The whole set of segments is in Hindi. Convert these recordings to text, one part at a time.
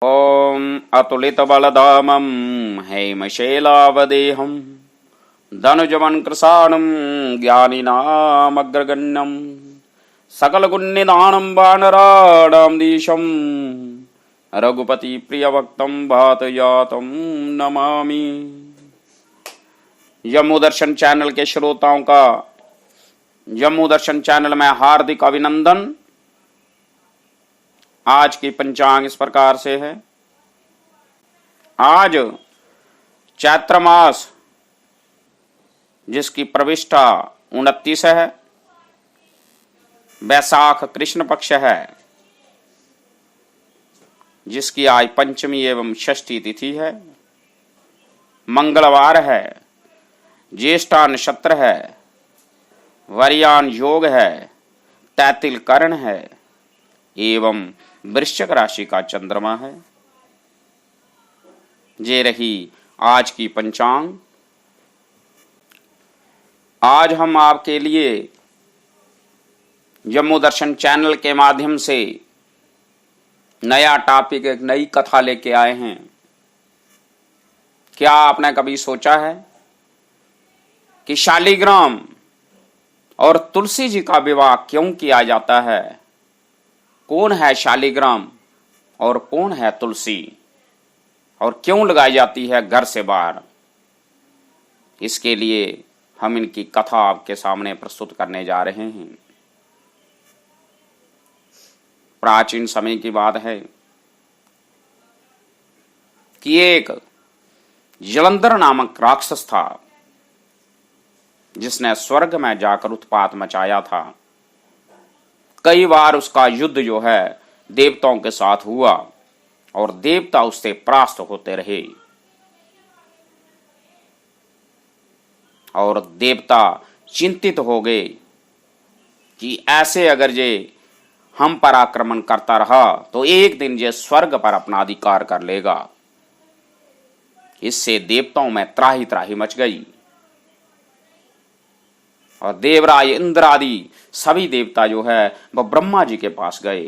ॐ अतुलितबलधामं हेमशैलावदेहं धनुजवन्कृशानं ज्ञानिनामग्रगण्यं सकलगुणनिधानं वानराणां धीशं रघुपतिप्रियभक्तं वातजातं नमामि। जम्मू दर्शन चैनल के श्रोताओं का जम्मू दर्शन चैनल में हार्दिक अभिनंदन। आज की पंचांग इस प्रकार से है। आज चैत्र मास जिसकी प्रविष्टा 29 है, वैशाख कृष्ण पक्ष है, जिसकी आज पंचमी एवं षष्ठी तिथि है, मंगलवार है, ज्येष्ठा नक्षत्र है, वरियान योग है, तैतिल करण है एवं वृश्चिक राशि का चंद्रमा है। ये रही आज की पंचांग। आज हम आपके लिए जम्मू दर्शन चैनल के माध्यम से नया टॉपिक, एक नई कथा लेके आए हैं। क्या आपने कभी सोचा है कि शालिग्राम और तुलसी जी का विवाह क्यों किया जाता है? कौन है शालिग्राम और कौन है तुलसी, और क्यों लगाई जाती है घर से बाहर? इसके लिए हम इनकी कथा आपके सामने प्रस्तुत करने जा रहे हैं। प्राचीन समय की बात है कि एक जलंधर नामक राक्षस था, जिसने स्वर्ग में जाकर उत्पात मचाया था। कई बार उसका युद्ध जो है देवताओं के साथ हुआ और देवता उससे परास्त होते रहे, और देवता चिंतित हो गए कि ऐसे अगर ये हम पर आक्रमण करता रहा तो एक दिन ये स्वर्ग पर अपना अधिकार कर लेगा। इससे देवताओं में त्राही त्राही मच गई और देवराज इंद्र आदि सभी देवता जो है वह ब्रह्मा जी के पास गए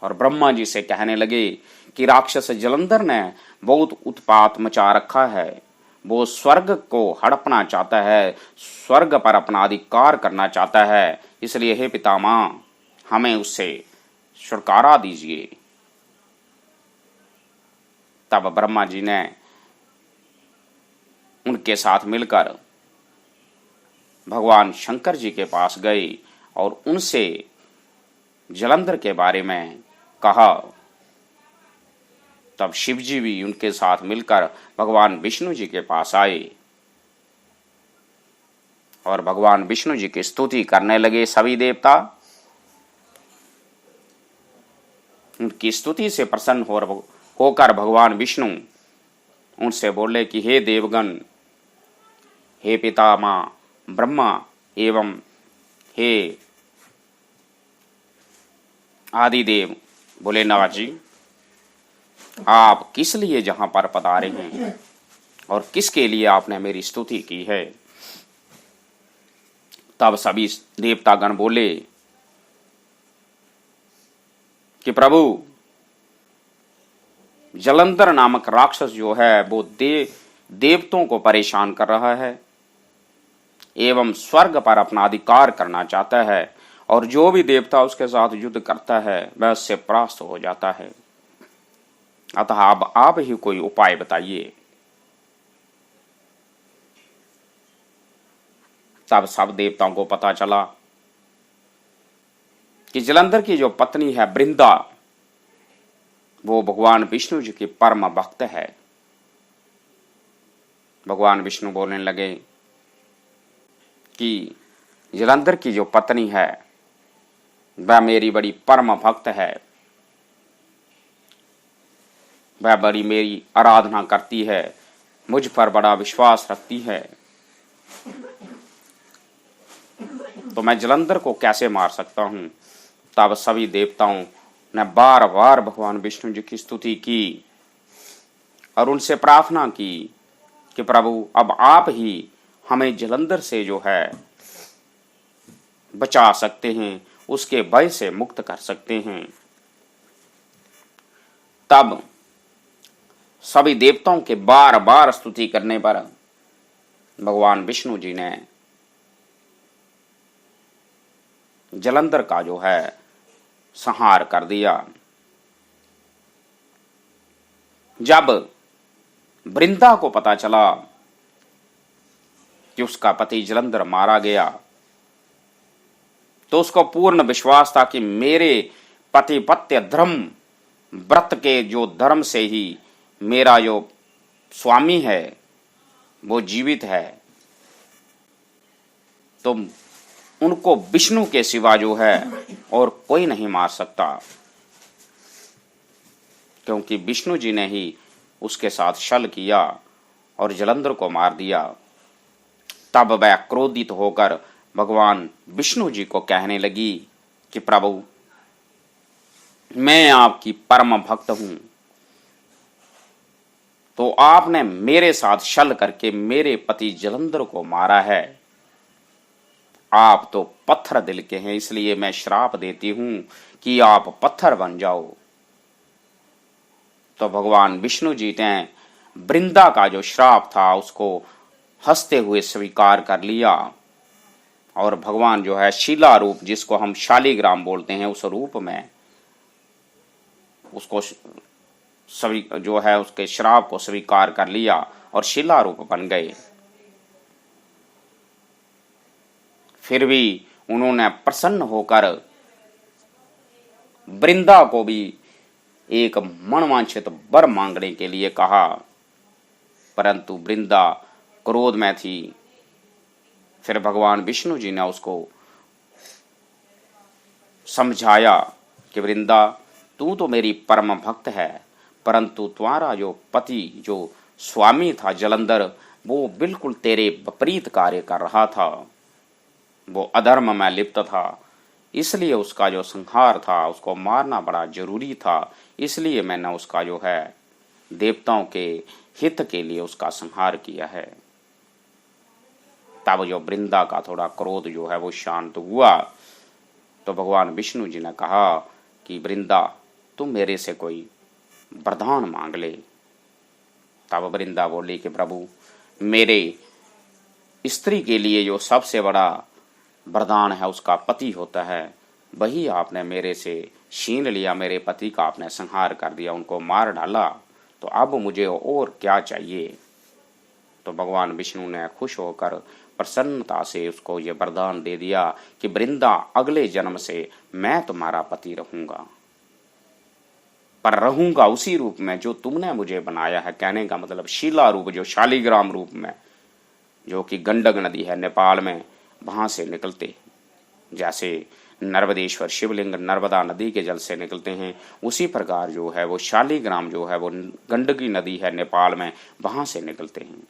और ब्रह्मा जी से कहने लगे कि राक्षस जलंधर ने बहुत उत्पात मचा रखा है, वो स्वर्ग को हड़पना चाहता है, स्वर्ग पर अपना अधिकार करना चाहता है, इसलिए हे पितामह हमें उससे छुटकारा दीजिए। तब ब्रह्मा जी ने उनके साथ मिलकर भगवान शंकर जी के पास गए और उनसे जलंधर के बारे में कहा। तब शिव जी भी उनके साथ मिलकर भगवान विष्णु जी के पास आए और भगवान विष्णु जी की स्तुति करने लगे। सभी देवता उनकी स्तुति से प्रसन्न होकर भगवान विष्णु उनसे बोले कि हे देवगण, हे पितामह ब्रह्मा एवं हे आदिदेव भोलेनाथ जी, आप किस लिए जहां पर पधारे हैं और किसके लिए आपने मेरी स्तुति की है? तब सभी देवतागण बोले कि प्रभु, जलंधर नामक राक्षस जो है वो देवताओं को परेशान कर रहा है एवं स्वर्ग पर अपना अधिकार करना चाहता है, और जो भी देवता उसके साथ युद्ध करता है वह उससे परास्त हो जाता है। अतः अब आप ही कोई उपाय बताइए। तब सब देवताओं को पता चला कि जलंधर की जो पत्नी है वृंदा, वो भगवान विष्णु जी की परम भक्त है। भगवान विष्णु बोलने लगे कि जलंधर की जो पत्नी है वह मेरी बड़ी परम भक्त है, वह बड़ी मेरी आराधना करती है, मुझ पर बड़ा विश्वास रखती है, तो मैं जलंधर को कैसे मार सकता हूं? तब सभी देवताओं ने बार बार भगवान विष्णु जी की स्तुति की और उनसे प्रार्थना की कि प्रभु, अब आप ही हमें जलंधर से जो है बचा सकते हैं, उसके भय से मुक्त कर सकते हैं। तब सभी देवताओं के बार बार स्तुति करने पर भगवान विष्णु जी ने जलंधर का जो है संहार कर दिया। जब वृंदा को पता चला कि उसका पति जलंधर मारा गया, तो उसको पूर्ण विश्वास था कि मेरे पतिपत्य धर्म व्रत के जो धर्म से ही मेरा जो स्वामी है वो जीवित है, तो उनको विष्णु के सिवा जो है और कोई नहीं मार सकता, क्योंकि विष्णु जी ने ही उसके साथ छल किया और जलंधर को मार दिया। तब वह क्रोधित होकर भगवान विष्णु जी को कहने लगी कि प्रभु, मैं आपकी परम भक्त हूं, तो आपने मेरे साथ छल करके मेरे पति जलंधर को मारा है। आप तो पत्थर दिल के हैं, इसलिए मैं श्राप देती हूं कि आप पत्थर बन जाओ। तो भगवान विष्णु जी ने वृंदा का जो श्राप था उसको हंसते हुए स्वीकार कर लिया, और भगवान जो है शिला रूप, जिसको हम शालिग्राम बोलते हैं, उस रूप में उसको सभी जो है उसके श्राप को स्वीकार कर लिया और शिला रूप बन गए। फिर भी उन्होंने प्रसन्न होकर वृंदा को भी एक मनवांछित वर मांगने के लिए कहा, परंतु वृंदा क्रोध में थी। फिर भगवान विष्णु जी ने उसको समझाया कि वृंदा, तू तो मेरी परम भक्त है, परंतु तुम्हारा जो पति जो स्वामी था जलंधर, वो बिल्कुल तेरे विपरीत कार्य कर रहा था, वो अधर्म में लिप्त था, इसलिए उसका जो संहार था उसको मारना बड़ा जरूरी था, इसलिए मैंने उसका जो है देवताओं के हित के लिए उसका संहार किया है। तब जो वृंदा का थोड़ा क्रोध जो है वो शांत हुआ, तो भगवान विष्णु जी ने कहा कि वृंदा, तुम मेरे से कोई वरदान मांग ले। तब वृंदा बोली कि प्रभु, मेरे स्त्री के लिए जो सबसे बड़ा वरदान है उसका पति होता है, वही आपने मेरे से छीन लिया, मेरे पति का आपने संहार कर दिया, उनको मार डाला, तो अब मुझे और क्या चाहिए। तो भगवान विष्णु ने खुश होकर प्रसन्नता से उसको ये वरदान दे दिया कि वृंदा, अगले जन्म से मैं तुम्हारा पति रहूंगा, पर रहूंगा उसी रूप में जो तुमने मुझे बनाया है। कहने का मतलब शिला रूप, जो शालिग्राम रूप में, जो कि गंडक नदी है नेपाल में, वहां से निकलते, जैसे नर्मदेश्वर शिवलिंग नर्मदा नदी के जल से निकलते हैं, उसी प्रकार जो है वो शालिग्राम जो है वो गंडकी नदी है नेपाल में, वहां से निकलते हैं।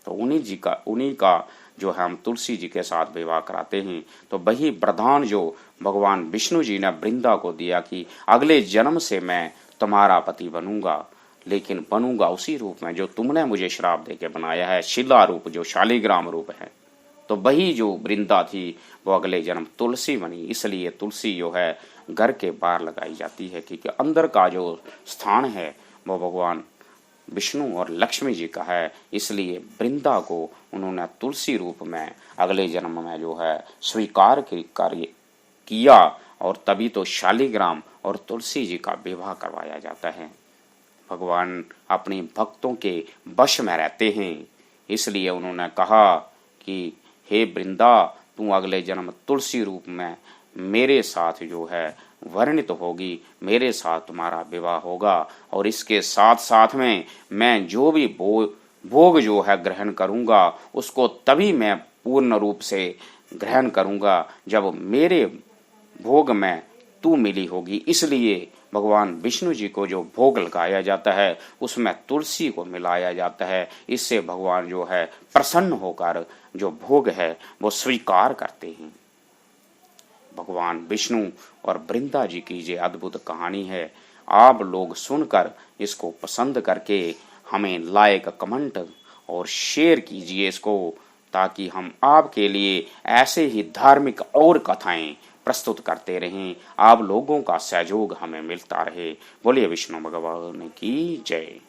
तो उन्हीं का जो है हम तुलसी जी के साथ विवाह कराते हैं। तो वही वरदान जो भगवान विष्णु जी ने वृंदा को दिया कि अगले जन्म से मैं तुम्हारा पति बनूंगा, लेकिन बनूंगा उसी रूप में जो तुमने मुझे श्राप देके बनाया है, शिला रूप, जो शालिग्राम रूप है। तो वही जो वृंदा थी वो अगले जन्म तुलसी बनी। इसलिए तुलसी जो है घर के बाहर लगाई जाती है, क्योंकि अंदर का जो स्थान है वो भगवान विष्णु और लक्ष्मी जी का है। इसलिए वृंदा को उन्होंने तुलसी रूप में अगले जन्म में जो है स्वीकार कार्य किया, और तभी तो शालिग्राम और तुलसी जी का विवाह करवाया जाता है। भगवान अपने भक्तों के वश में रहते हैं, इसलिए उन्होंने कहा कि हे वृंदा, तू अगले जन्म तुलसी रूप में मेरे साथ जो है वर्णित होगी, मेरे साथ तुम्हारा विवाह होगा, और इसके साथ साथ में मैं जो भी भोग जो है ग्रहण करूंगा उसको तभी मैं पूर्ण रूप से ग्रहण करूंगा जब मेरे भोग में तू मिली होगी। इसलिए भगवान विष्णु जी को जो भोग लगाया जाता है उसमें तुलसी को मिलाया जाता है। इससे भगवान जो है प्रसन्न होकर जो भोग है वो स्वीकार करते हैं। भगवान विष्णु और वृंदा जी की ये अद्भुत कहानी है। आप लोग सुनकर इसको पसंद करके हमें लाइक, कमेंट और शेयर कीजिए इसको, ताकि हम आपके लिए ऐसे ही धार्मिक और कथाएं प्रस्तुत करते रहें। आप लोगों का सहयोग हमें मिलता रहे। बोलिए विष्णु भगवान की जय।